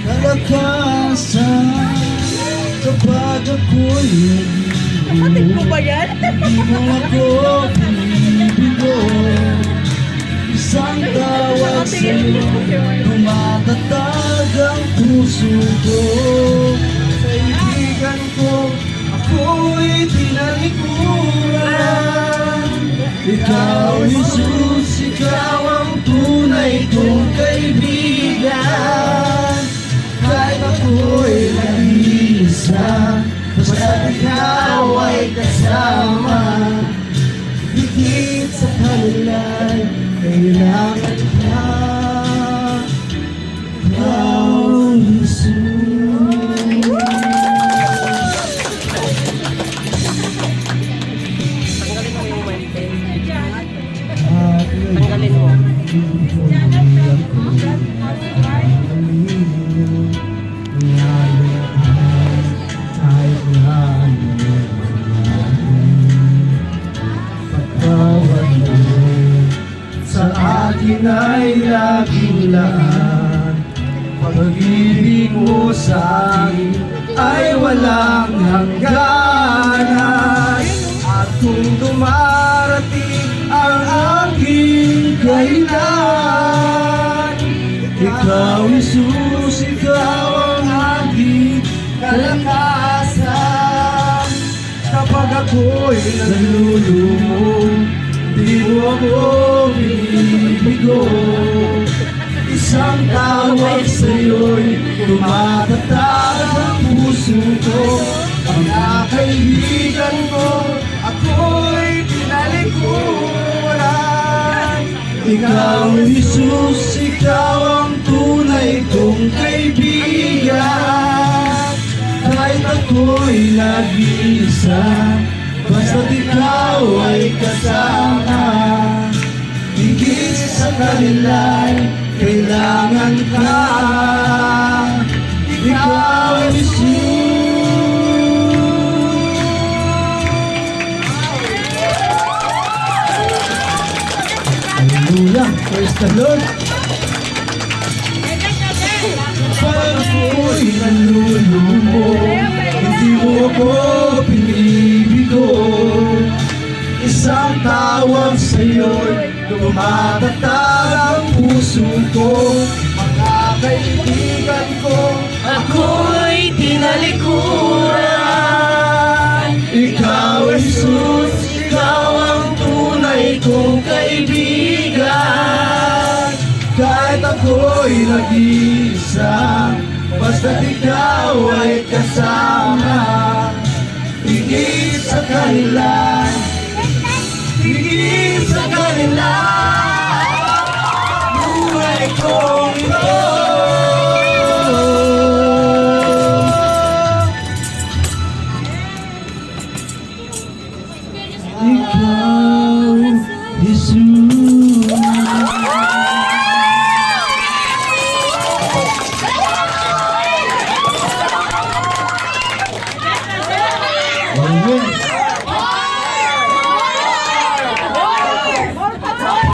kalakasan kapag ako'y Kapatid mo ba yan? di mo ako pinibigo. Isang tawag sa'yo, tumatatag ang puso ko. Kaibigan ko, ako'y tinalikuran. Ikaw, Jesus, ikaw ang tunay kong kaibigan. Kahit ako'y nag-iisa, basta ikaw ay kasama. Higit sa kanila'y kailangan ka. Ikaw, Jesus. Tanggalin mo. Sa akin ay laging laan. Pag-ibig mo sa akin ay walang hangganan. At kung dumarating ang aking kailan, ikaw, Jesus, ikaw ang aking kalakasan. Kapag ako'y nalulumog, di mo ako binibigo. Isang tawag sa'yo'y tumatatag ang puso ko. Mga kaibigan ko, ako'y tinalikuran. Ikaw, Jesus, ikaw ang tunay kong kaibigan. Kahit ako'y nag-iisa, basta't ikaw ay kasama. Higit sa kanila'y kailangan ka. Ikaw, Jesus. Hallelujah, praise the Lord. Pag ako'y nalulumog, hindi mo ako pinibigo. Isang tawag sa'yo'y tumatatag ang puso ko. Mga kaibigan ko, ako'y tinalikuran. Ikaw, Jesus, ikaw ang tunay kong kaibigan. Kahit ako'y nag-iisa, basta't ikaw ay kasama. Higit sa kanila, higit sa kanila, buhay kong ito. Ikaw, Jesus. Amen.